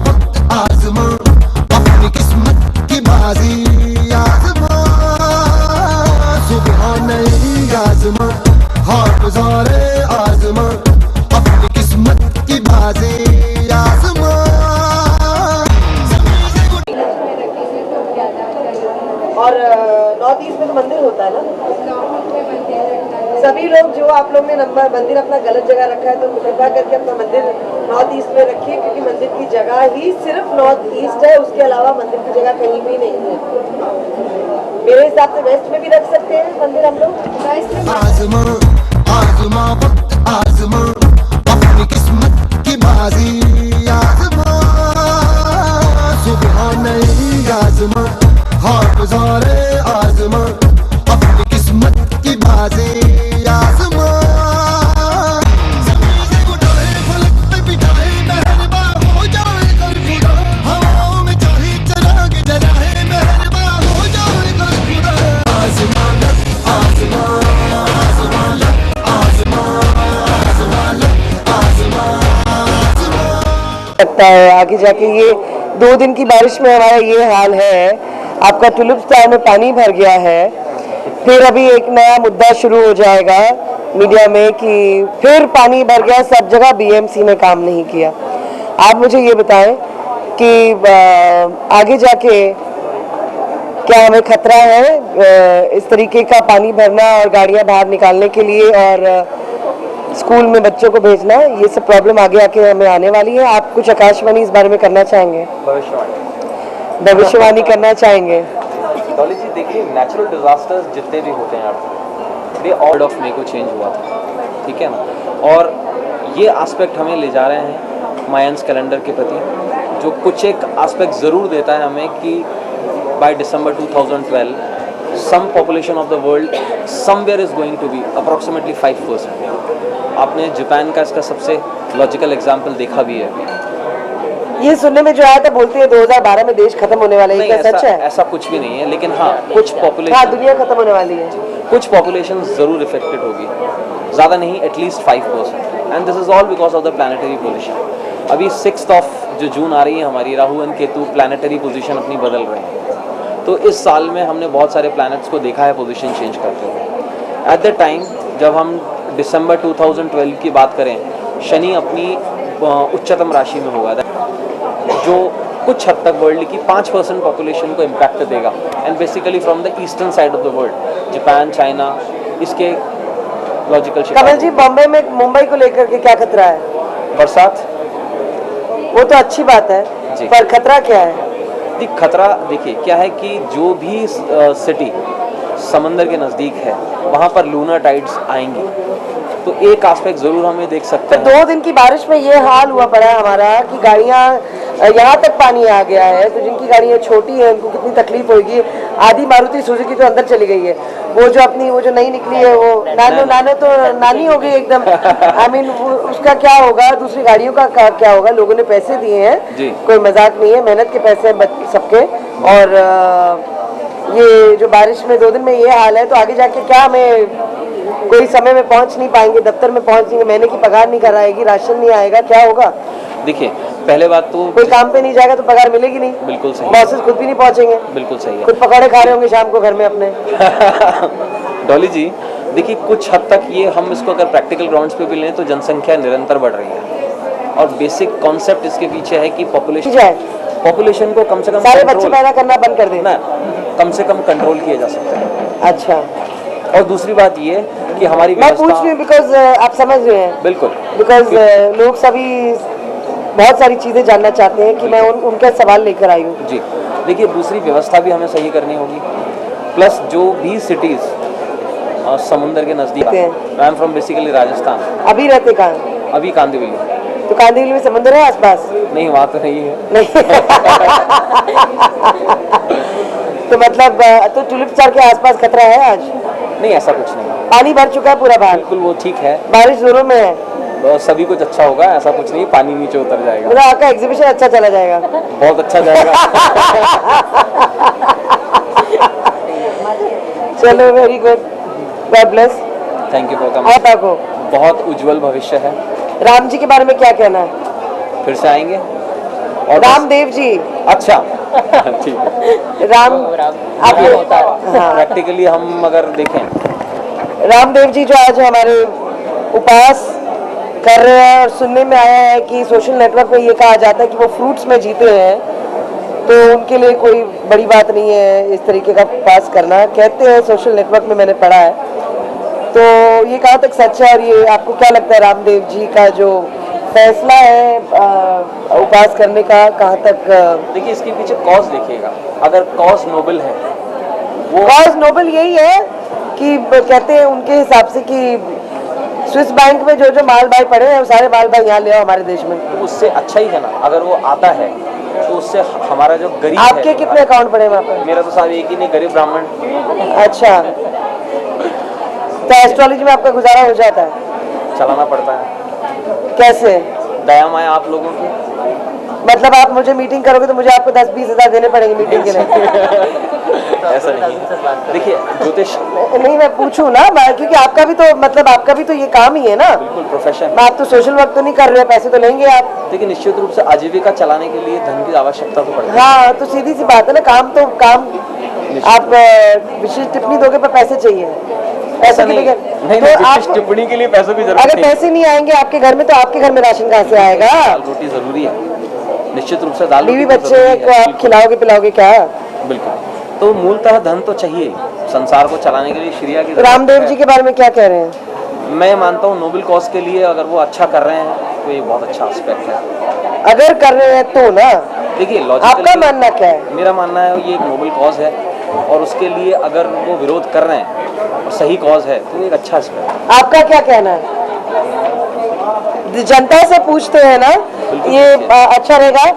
वक्त आजमा अपनी किस्मत की बाजी आजमा सुबह नहीं आजमा हाथ गुजारे आजमा अपनी किस्मत की बाजी आजमा। और नॉर्थ ईस्ट में तो मंदिर होता है ना, सभी लोग जो आप लोग ने नंबर मंदिर अपना गलत जगह रखा है तो कृपया करके अपना मंदिर नॉर्थ ईस्ट में रखिए, क्योंकि मंदिर की जगह ही सिर्फ नॉर्थ ईस्ट है, उसके अलावा मंदिर की जगह कहीं भी नहीं है। मेरे हिसाब से वेस्ट में भी रख सकते हैं मंदिर हम लोग। आजमा आजमा वक्त आजमा अपनी किस्मत की बाजी आजमा सुबह नहीं आजमा हाथ गुजारे आजमा अपनी किस्मत की बाजी आजमा। लगता है आगे जाके ये 2 दिन की बारिश में हमारा ये हाल है। आपका टुलिप स्टार में पानी भर गया है, फिर अभी एक नया मुद्दा शुरू हो जाएगा मीडिया में कि फिर पानी भर गया, सब जगह बीएमसी ने काम नहीं किया। आप मुझे ये बताएं कि आगे जाके क्या हमें खतरा है इस तरीके का पानी भरना और गाड़ियां बाहर निकालने के लिए और स्कूल में बच्चों को भेजना, ये सब प्रॉब्लम आगे आके हमें आने वाली है। आप कुछ आकाशवाणी इस बारे में करना चाहेंगे? भविष्यवाणी करना चाहेंगे? डॉली जी देखिए, नेचुरल डिजास्टर्स जितने भी होते हैं ये ऑर्ड ऑफ मे को चेंज हुआ था, ठीक है ना, और ये एस्पेक्ट हमें ले जा रहे हैं मायंस कैलेंडर के प्रति, जो कुछ एक एस्पेक्ट ज़रूर देता है हमें कि by December 2012 some population of the world somewhere is going to be approximately 5%। आपने जापान का इसका सबसे लॉजिकल एग्जाम्पल देखा भी है। ये सुनने में जो आया था, बोलते हैं 2012 में देश खत्म होने वाला है, क्या सच है? ऐसा कुछ भी नहीं है, लेकिन हाँ कुछ पॉपुलेशन, हाँ दुनिया खत्म होने वाली है, कुछ पॉपुलेशन जरूर इफेक्टेड होगी, ज़्यादा नहीं, at least 5%, and this is all because of the planetary position. अभी 6 जो जून आ रही है हमारी, Rahu and Ketu planetary position अपनी बदल रहे हैं, तो इस साल में हमने बहुत सारे प्लैनेट्स को देखा है पोजीशन चेंज करते हुए। एट द टाइम जब हम दिसंबर 2012 की बात करें, शनि अपनी उच्चतम राशि में होगा, जो कुछ हद तक वर्ल्ड की 5% पॉपुलेशन को इम्पैक्ट देगा, and basically from the eastern side of the world, Japan, China, इसके लॉजिकल। कमल जी, बॉम्बे में मुंबई को लेकर के क्या खतरा है? बरसात, वो तो अच्छी बात है, पर खतरा क्या है? खतरा देखिए क्या है कि जो भी सिटी समंदर के नज़दीक है वहाँ पर लूनर टाइड्स आएंगी, तो एक एस्पेक्ट जरूर हमें देख सकते हैं। 2 दिन की बारिश में ये हाल हुआ पड़ा है हमारा कि गाड़ियाँ यहाँ तक पानी आ गया है, तो जिनकी गाड़ियाँ छोटी हैं उनको कितनी तकलीफ होगी। आधी मारुति सुजुकी तो अंदर चली गई है, वो जो नई निकली है वो नानो तो नानी हो गई एकदम। आई मीन उसका क्या होगा, दूसरी गाड़ियों का क्या होगा? लोगों ने पैसे दिए हैं, कोई मजाक नहीं है, मेहनत के पैसे हैं सबके, और ये जो बारिश में 2 दिन में ये हाल है, तो आगे जाके क्या हमें कोई समय में पहुंच नहीं पाएंगे, दफ्तर में पहुंच नहीं, महीने की पगार नहीं कराएगी, राशन नहीं आएगा, क्या होगा? देखिए पहले बात तो कोई काम पे नहीं जाएगा तो पगार मिलेगी नहीं। बिल्कुल सही, बॉसेस खुद भी नहीं पहुंचेंगे। बिल्कुल सही है, खुद पकौड़े खा रहे होंगे शाम को घर में अपने। डॉली जी देखिए, कुछ हद तक ये हम इसको अगर प्रैक्टिकल ग्राउंड्स पे भी लें तो जनसंख्या निरंतर बढ़ रही है, और बेसिक कॉन्सेप्ट इसके पीछे है कि पॉपुलेशन को कम से कम सारे बच्चे पैदा करना बंद कर देना, कम से कम कंट्रोल किया जा सकता है। अच्छा, और दूसरी बात ये कि हमारी मैं पूछ रही हूँ बिकॉज आप समझ रहे हैं, बिल्कुल, बिकॉज लोग सभी बहुत सारी चीजें जानना चाहते हैं कि मैं उनका सवाल लेकर आई हूँ। जी देखिए, दूसरी व्यवस्था भी हमें सही करनी होगी, प्लस जो भी सिटीज समुंदर के नजदीक हैं। I am from basically Rajasthan. अभी रहते कहाँ? अभी कांदिवली। तो कांदिवली में समुंदर है आसपास? नहीं, वहाँ तो नहीं है। नहीं। तो मतलब तो टुलिप स्टार के आसपास खतरा है आज? नहीं, ऐसा कुछ नहीं, पानी भर चुका है पूरा बाहर। बिल्कुल वो ठीक है, बारिश जोरों में है, तो सभी कुछ अच्छा होगा, ऐसा कुछ नहीं, पानी नीचे उतर जाएगा। मेरा आपका एग्जीबिशन अच्छा चला जाएगा, बहुत अच्छा जाएगा। चलो, very good, God bless, thank you for coming. आपको बहुत उज्जवल भविष्य है। राम जी के बारे में क्या कहना है? फिर से आएंगे? और रामदेव जी, अच्छा ठीक है। राम देखिए, हाँ, प्रैक्टिकली हम अगर देखें, रामदेव जी जो आज हमारे उपवास कर रहे हैं, और सुनने में आया है कि सोशल नेटवर्क में ये कहा जाता है कि वो फ्रूट्स में जीते हैं, तो उनके लिए कोई बड़ी बात नहीं है इस तरीके का पास करना, कहते हैं सोशल नेटवर्क में, मैंने पढ़ा है। तो ये कहाँ तक सच है, और ये आपको क्या लगता है रामदेव जी का जो फैसला है उपवास करने का, कहाँ तक देखिए इसके पीछे कॉज देखिएगा, अगर कॉज नोबल है वो कॉज नोबल यही है कि कहते हैं उनके हिसाब से कि स्विस बैंक में जो जो माल भाई पड़े हैं वो सारे माल भाई यहाँ ले आओ हमारे देश में। तो उससे अच्छा ही है ना, अगर वो आता है तो उससे हमारा जो गरीब आपके है, कितने अकाउंट पड़े हैं वहाँ पर? मेरा तो साहब एक ही नहीं, गरीब ब्राह्मण अच्छा, तो एस्ट्रोलॉजी में आपका गुजारा हो जाता है? चलाना पड़ता है, कैसे? दया माया आप लोगों की। मतलब आप मुझे मीटिंग करोगे तो मुझे आपको 10-20 हज़ार देने पड़ेंगे मीटिंग के लिए? ऐसा नहीं, देखिए ज्योतिष नहीं, मैं पूछूं ना, क्योंकि आपका भी तो मतलब आपका भी तो ये काम ही है ना, बिल्कुल प्रोफेशन। आप तो सोशल वर्क तो नहीं कर रहे, पैसे तो लेंगे आप। देखिए निश्चित रूप से आजीविका चलाने के लिए धन की आवश्यकता तो पड़ती है। हाँ, तो सीधी सी बात है ना, काम तो काम, आप विशेष टिप्पणी दोगे पर पैसे चाहिए, ऐसा नहीं, नहीं, नहीं, तो विशेष आप टिप्पणी के लिए पैसों की जरूरत अगर नहीं। पैसे नहीं आएंगे आपके घर में तो आपके घर में राशन कहाँ से आएगा? दाल रोटी जरूरी है, निश्चित रूप से दाल बीवी रोटी तो बच्चे जरूरी को है, आप खिलाओगे पिलाओगे क्या? बिल्कुल। तो मूलतः धन तो चाहिए ही, संसार को चलाने के लिए श्रिया की तो जरूरत रामदेव है। जी के बारे में क्या कह रहे हैं? मैं मानता हूँ नोबल कॉज के लिए अगर वो अच्छा कर रहे हैं तो ये बहुत अच्छा एस्पेक्ट है। अगर कर रहे हैं तो ना, देखिए आपका लॉजिकली मानना क्या है? मेरा मानना है ये एक नोबल कॉज है, और उसके लिए अगर वो विरोध कर रहे हैं और सही कॉज है तो ये एक अच्छा एस्पेक्ट है। आपका क्या कहना है? जनता से पूछते हैं ना, ये अच्छा रहेगा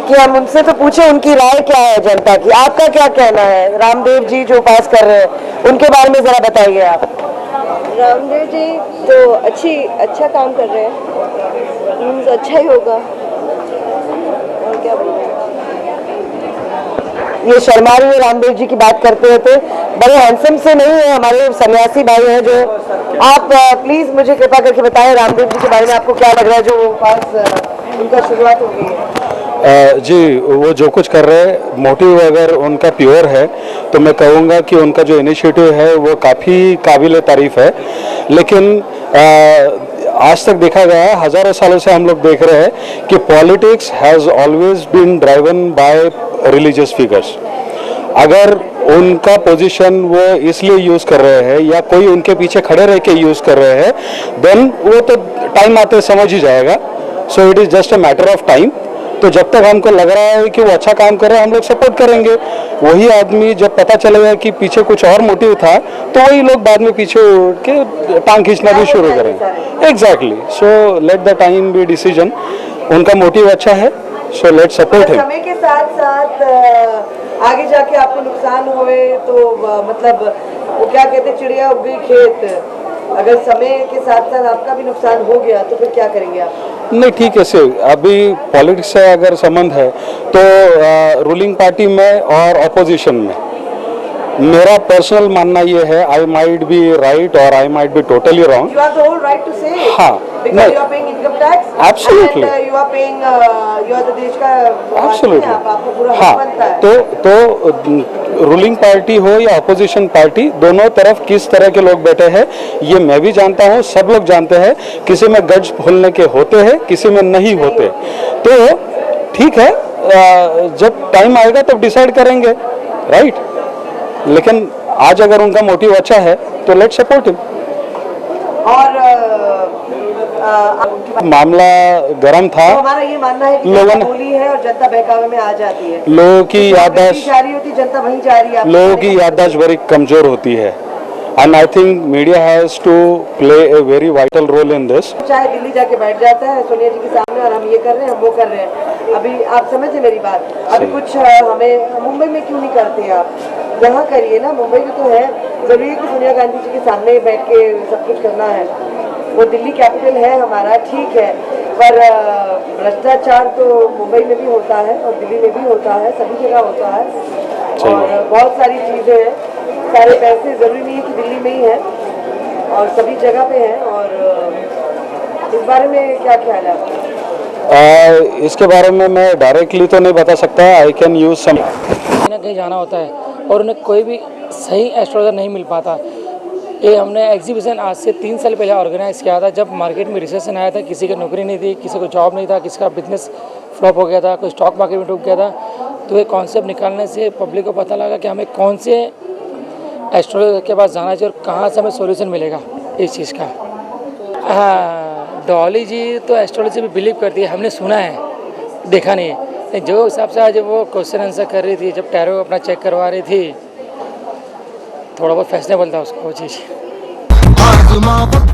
कि हम उनसे तो पूछे उनकी राय क्या है जनता की। आपका क्या कहना है? रामदेव जी जो पास कर रहे हैं उनके बारे में जरा बताइए आप। रामदेव जी तो अच्छा काम कर रहे हैं, अच्छा ही होगा, और क्या बोलूं। ये शर्मा रही है, रामदेव जी की बात करते हैं तो बड़े हैंडसम से नहीं है, हमारे सन्यासी भाई हैं जो, आप प्लीज मुझे कृपा करके बताएं रामदेव जी के बारे में आपको क्या लग रहा है जो पास उनका शुरुआत हो गई है? जी, वो जो कुछ कर रहे हैं मोटिव अगर उनका प्योर है तो मैं कहूँगा कि उनका जो इनिशिएटिव है वो काफ़ी काबिल तारीफ है। लेकिन आज तक देखा गया है, हज़ारों सालों से हम लोग देख रहे हैं कि politics has always been driven by religious figures. अगर उनका पोजीशन वो इसलिए यूज़ कर रहे हैं या कोई उनके पीछे खड़े रह के यूज़ कर रहे हैं, देन वो तो टाइम आते समझ ही जाएगा। So it is just a matter of time. तो जब तक हमको लग रहा है कि वो अच्छा काम कर रहे हैं हम लोग सपोर्ट करेंगे। वही आदमी जब पता चलेगा कि पीछे कुछ और मोटिव था तो वही लोग बाद में पीछे उठ के टांग खींचना भी शुरू करेंगे। Exactly, so let the time be decision. उनका मोटिव अच्छा है, सो लेट सपोर्ट हिम। समय के साथ साथ आगे जाके आपको नुकसान हुए तो मतलब वो क्या कहते हैं, चिड़िया उग गई खेत। अगर समय के साथ साथ आपका भी नुकसान हो गया तो फिर क्या करेंगे आप? नहीं, ठीक है, से अभी पॉलिटिक्स से अगर संबंध है तो रूलिंग पार्टी में और अपोजिशन में मेरा पर्सनल मानना ये है, आई माइट बी राइट और I might be totally wrong. You have the whole right to say. हाँ, Because नहीं, you are paying income tax. Absolutely. And you are paying, you are the देश का absolutely. आपको पूरा हाँ, हक बनता है। तो रूलिंग पार्टी हो या अपोजिशन पार्टी, दोनों तरफ किस तरह के लोग बैठे हैं ये मैं भी जानता हूँ, सब लोग जानते हैं। किसी में गज खोलने के होते हैं, किसी में नहीं होते। तो ठीक है, जब टाइम आएगा तब डिसाइड करेंगे, राइट। लेकिन आज अगर उनका मोटिव अच्छा है तो लेट सपोर्ट हिम। और मामला गर्म था, तो हमारा ये मानना है कि लोगों जनता ने- बोली है और जनता बहकावे में आ जाती है। लोगों की तो याददाश्त जा रही होती, जनता वहीं जा रही है। लोगों की याददाश्त बड़ी कमजोर होती है, and I think media has to play a very vital role in this. चाहे दिल्ली जाके बैठ जाता है सोनिया जी के सामने और हम ये कर रहे हैं, हम वो कर रहे हैं। अभी आप समझे मेरी बात? अभी कुछ हमें मुंबई में क्यों नहीं करते आप? यहाँ करिए ना, मुंबई में तो है। जरूरी है कि सोनिया गांधी जी के सामने बैठ के सब कुछ करना है? वो दिल्ली कैपिटल है हमारा, ठीक है, पर भ्रष्टाचार तो मुंबई में भी होता है और दिल्ली में भी होता है, सभी जगह होता है। और बहुत सारी चीज़ें हैं, सारे पैसे ज़रूरी नहीं है कि दिल्ली में ही है, और सभी जगह पे हैं। और इस बारे में क्या ख्याल है आपका? इसके बारे में मैं डायरेक्टली तो नहीं बता सकता। आई कैन यूज सम कहीं ना कहीं जाना होता है और उन्हें कोई भी सही एस्ट्रोलॉजर नहीं मिल पाता। ये हमने एग्जीबिशन आज से 3 साल पहले ऑर्गेनाइज किया था, जब मार्केट में रिसेशन आया था, किसी की नौकरी नहीं थी, किसी को जॉब नहीं था, किसी का बिजनेस फ्लॉप हो गया था, कोई स्टॉक मार्केट में डूब गया था। तो ये कॉन्सेप्ट निकालने से पब्लिक को पता लगा कि हमें कौन से एस्ट्रोलॉजर के पास जाना चाहिए और कहाँ से हमें सोल्यूशन मिलेगा इस चीज़ का। हाँ, डॉली जी तो एस्ट्रोलॉजी पे बिलीव करती है, हमने सुना है, देखा नहीं है। जो हिसाब से आज वो क्वेश्चन आंसर कर रही थी, जब टैरो अपना चेक करवा रही थी, थोड़ा बहुत फैशनेबल था उसको वो चीज़। आजमा वक्त